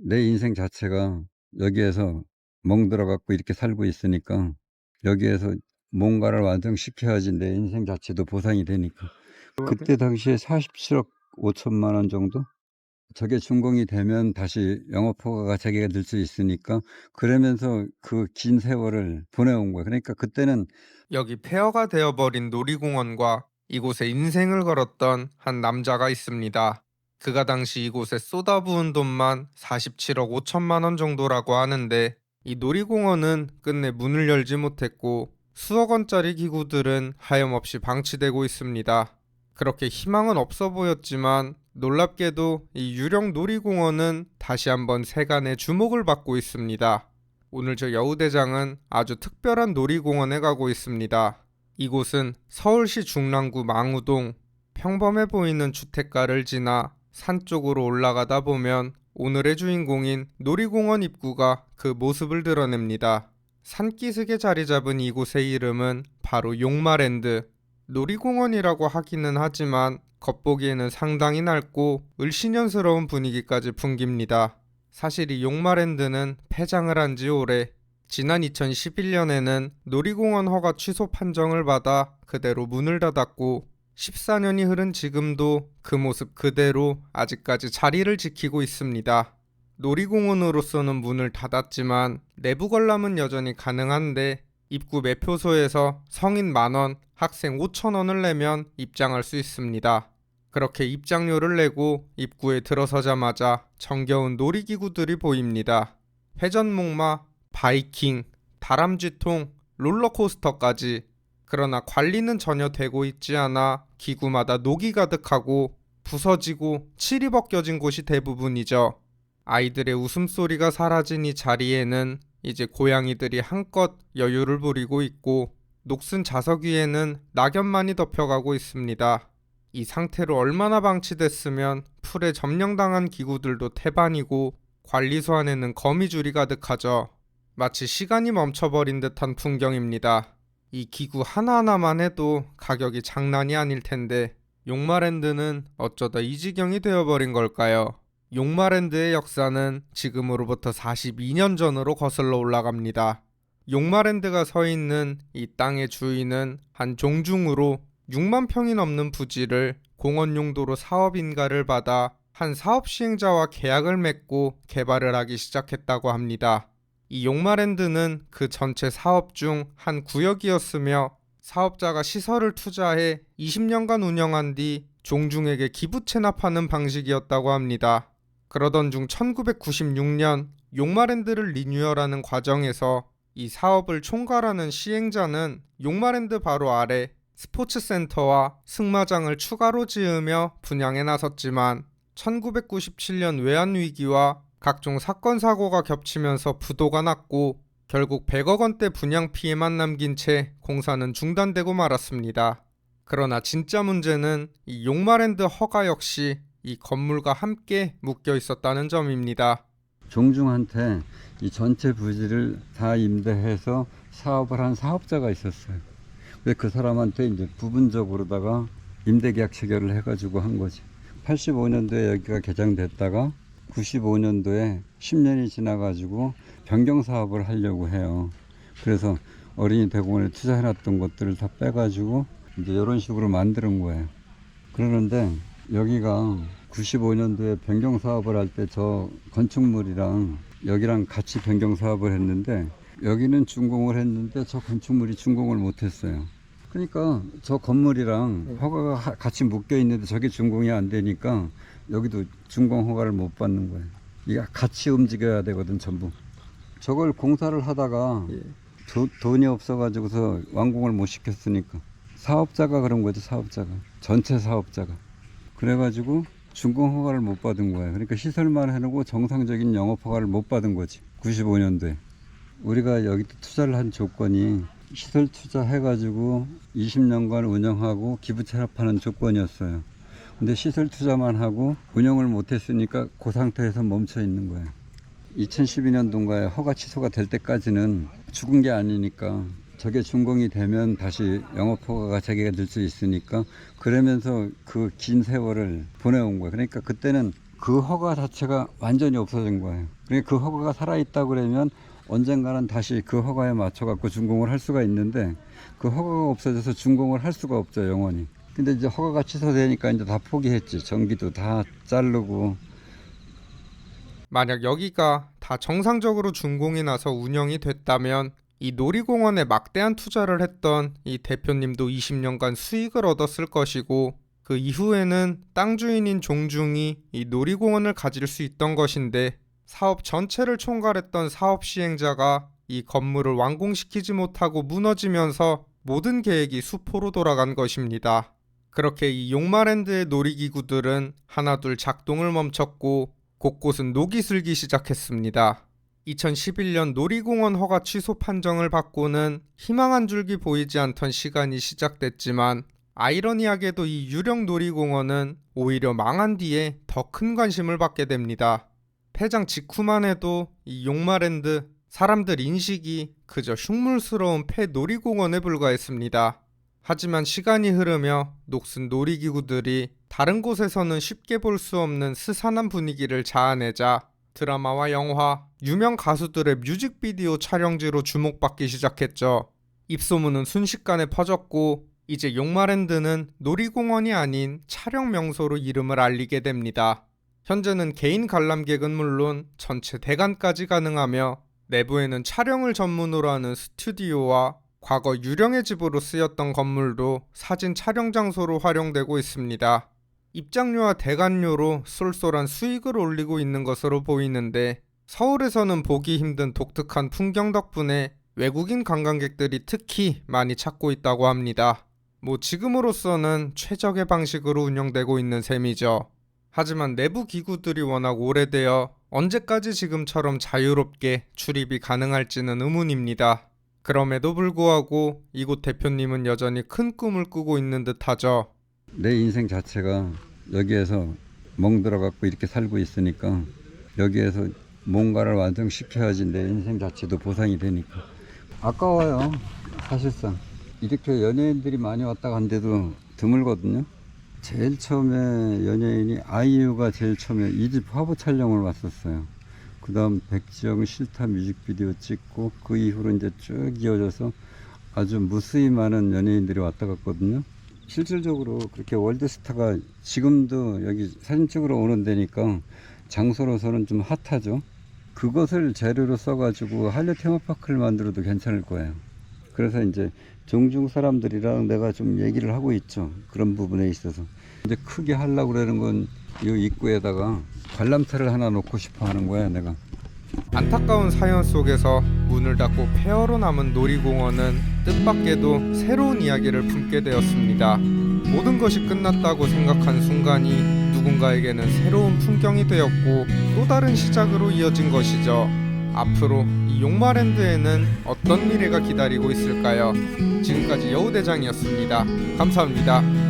내 인생 자체가 여기에서 멍들어 갖고 이렇게 살고 있으니까 여기에서 뭔가를 완성시켜야지 내 인생 자체도 보상이 되니까. 그때 당시에 47억 5천만 원 정도? 저게 준공이 되면 다시 영업 허가가 재개가 될 수 있으니까 그러면서 그 긴 세월을 보내온 거예요. 그러니까 그때는 여기 폐허가 되어버린 놀이공원과 이곳에 인생을 걸었던 한 남자가 있습니다. 그가 당시 이곳에 쏟아부은 돈만 47억 5천만 원 정도라고 하는데, 이 놀이공원은 끝내 문을 열지 못했고 수억 원짜리 기구들은 하염없이 방치되고 있습니다. 그렇게 희망은 없어 보였지만 놀랍게도 이 유령 놀이공원은 다시 한번 세간의 주목을 받고 있습니다. 오늘 저 여우대장은 아주 특별한 놀이공원에 가고 있습니다. 이곳은 서울시 중랑구 망우동. 평범해 보이는 주택가를 지나 산 쪽으로 올라가다 보면 오늘의 주인공인 놀이공원 입구가 그 모습을 드러냅니다. 산기슭에 자리 잡은 이곳의 이름은 바로 용마랜드. 놀이공원이라고 하기는 하지만 겉보기에는 상당히 낡고 을씨년스러운 분위기까지 풍깁니다. 사실 이 용마랜드는 폐장을 한 지 오래. 지난 2011년에는 놀이공원 허가 취소 판정을 받아 그대로 문을 닫았고, 14년이 흐른 지금도 그 모습 그대로 아직까지 자리를 지키고 있습니다. 놀이공원으로서는 문을 닫았지만 내부 관람은 여전히 가능한데, 입구 매표소에서 성인 10,000원, 학생 5,000원을 내면 입장할 수 있습니다. 그렇게 입장료를 내고 입구에 들어서자마자 정겨운 놀이기구들이 보입니다. 회전목마, 바이킹, 다람쥐통, 롤러코스터까지. 그러나 관리는 전혀 되고 있지 않아 기구마다 녹이 가득하고 부서지고 칠이 벗겨진 곳이 대부분이죠. 아이들의 웃음소리가 사라진 이 자리에는 이제 고양이들이 한껏 여유를 부리고 있고, 녹슨 자석 위에는 낙엽만이 덮여가고 있습니다. 이 상태로 얼마나 방치됐으면 풀에 점령당한 기구들도 태반이고 관리소 안에는 거미줄이 가득하죠. 마치 시간이 멈춰버린 듯한 풍경입니다. 이 기구 하나하나만 해도 가격이 장난이 아닐 텐데, 용마랜드는 어쩌다 이 지경이 되어버린 걸까요? 용마랜드의 역사는 지금으로부터 42년 전으로 거슬러 올라갑니다. 용마랜드가 서 있는 이 땅의 주인은 한 종중으로 6만 평이 넘는 부지를 공원 용도로 사업 인가를 받아 한 사업 시행자와 계약을 맺고 개발을 하기 시작했다고 합니다. 이 용마랜드는 그 전체 사업 중 한 구역이었으며, 사업자가 시설을 투자해 20년간 운영한 뒤 종중에게 기부 체납하는 방식이었다고 합니다. 그러던 중 1996년 용마랜드를 리뉴얼하는 과정에서 이 사업을 총괄하는 시행자는 용마랜드 바로 아래 스포츠센터와 승마장을 추가로 지으며 분양에 나섰지만, 1997년 외환위기와 각종 사건 사고가 겹치면서 부도가 났고 결국 100억 원대 분양 피해만 남긴 채 공사는 중단되고 말았습니다. 그러나 진짜 문제는 이 용마랜드 허가 역시 이 건물과 함께 묶여 있었다는 점입니다. 종중한테 이 전체 부지를 다 임대해서 사업을 한 사업자가 있었어요. 근데 그 사람한테 이제 부분적으로다가 임대계약 체결을 해가지고 한 거지. 85년도에 여기가 개장됐다가 95년도에 10년이 지나가지고 변경 사업을 하려고 해요. 그래서 어린이 대공원에 투자해놨던 것들을 다 빼가지고 이제 이런 식으로 만드는 거예요. 그러는데 여기가 95년도에 변경 사업을 할 때 저 건축물이랑 여기랑 같이 변경 사업을 했는데, 여기는 준공을 했는데 저 건축물이 준공을 못 했어요. 그러니까 저 건물이랑 허가가 같이 묶여 있는데 저게 준공이 안 되니까 여기도 준공 허가를 못 받는 거예요. 이게 같이 움직여야 되거든 전부. 저걸 공사를 하다가 돈이 없어가지고서 완공을 못 시켰으니까 사업자가 그런 거죠. 사업자가, 전체 사업자가. 그래가지고 준공 허가를 못 받은 거예요. 그러니까 시설만 해놓고 정상적인 영업 허가를 못 받은 거지. 95년도에 우리가 여기 투자를 한 조건이 시설 투자해가지고 20년간 운영하고 기부 체납하는 조건이었어요. 근데 시설 투자만 하고 운영을 못했으니까 그 상태에서 멈춰 있는 거예요. 2012년도인가에 허가 취소가 될 때까지는 죽은 게 아니니까 저게 준공이 되면 다시 영업 허가가 재개가 될 수 있으니까 그러면서 그 긴 세월을 보내온 거예요. 그러니까 그때는 그 허가 자체가 완전히 없어진 거예요. 그러니까 그 허가가 살아있다 그러면 언젠가는 다시 그 허가에 맞춰 갖고 준공을 할 수가 있는데 그 허가가 없어져서 준공을 할 수가 없죠, 영원히. 근데 이제 허가가 취소되니까 이제 다 포기했지. 전기도 다 자르고. 만약 여기가 다 정상적으로 준공이 나서 운영이 됐다면 이 놀이공원에 막대한 투자를 했던 이 대표님도 20년간 수익을 얻었을 것이고, 그 이후에는 땅 주인인 종중이 이 놀이공원을 가질 수 있던 것인데, 사업 전체를 총괄했던 사업 시행자가 이 건물을 완공시키지 못하고 무너지면서 모든 계획이 수포로 돌아간 것입니다. 그렇게 이 용마랜드의 놀이기구들은 하나둘 작동을 멈췄고 곳곳은 녹이 슬기 시작했습니다. 2011년 놀이공원 허가 취소 판정을 받고는 희망 한 줄기 보이지 않던 시간이 시작됐지만, 아이러니하게도 이 유령 놀이공원은 오히려 망한 뒤에 더 큰 관심을 받게 됩니다. 폐장 직후만 해도 이 용마랜드 사람들 인식이 그저 흉물스러운 폐 놀이공원에 불과했습니다. 하지만 시간이 흐르며 녹슨 놀이기구들이 다른 곳에서는 쉽게 볼 수 없는 스산한 분위기를 자아내자 드라마와 영화, 유명 가수들의 뮤직비디오 촬영지로 주목받기 시작했죠. 입소문은 순식간에 퍼졌고 이제 용마랜드는 놀이공원이 아닌 촬영 명소로 이름을 알리게 됩니다. 현재는 개인 관람객은 물론 전체 대관까지 가능하며 내부에는 촬영을 전문으로 하는 스튜디오와 과거 유령의 집으로 쓰였던 건물도 사진 촬영 장소로 활용되고 있습니다. 입장료와 대관료로 쏠쏠한 수익을 올리고 있는 것으로 보이는데, 서울에서는 보기 힘든 독특한 풍경 덕분에 외국인 관광객들이 특히 많이 찾고 있다고 합니다. 지금으로서는 최적의 방식으로 운영되고 있는 셈이죠. 하지만 내부 기구들이 워낙 오래되어 언제까지 지금처럼 자유롭게 출입이 가능할지는 의문입니다. 그럼에도 불구하고 이곳 대표님은 여전히 큰 꿈을 꾸고 있는 듯하죠. 내 인생 자체가 여기에서 멍들어 갖고 이렇게 살고 있으니까 여기에서 뭔가를 완성시켜야지 내 인생 자체도 보상이 되니까 아까워요. 사실상 이렇게 연예인들이 많이 왔다 간데도 드물거든요. 제일 처음에 연예인이 아이유가 제일 처음에 2집 화보 촬영을 왔었어요. 그 다음 백지영 실타 뮤직비디오 찍고 그 이후로 이제 쭉 이어져서 아주 무수히 많은 연예인들이 왔다 갔거든요. 실질적으로 그렇게 월드스타가 지금도 여기 사진 찍으러 오는 데니까 장소로서는 좀 핫하죠. 그것을 재료로 써가지고 한려 테마파크를 만들어도 괜찮을 거예요. 그래서 이제 종중 사람들이랑 내가 좀 얘기를 하고 있죠. 그런 부분에 있어서. 이제 크게 하려고 그러는 건 이 입구에다가 관람차를 하나 놓고 싶어 하는 거야, 내가. 안타까운 사연 속에서 문을 닫고 폐허로 남은 놀이공원은 뜻밖에도 새로운 이야기를 품게 되었습니다. 모든 것이 끝났다고 생각한 순간이 누군가에게는 새로운 풍경이 되었고 또 다른 시작으로 이어진 것이죠. 앞으로 이 용마랜드에는 어떤 미래가 기다리고 있을까요? 지금까지 여우대장이었습니다. 감사합니다.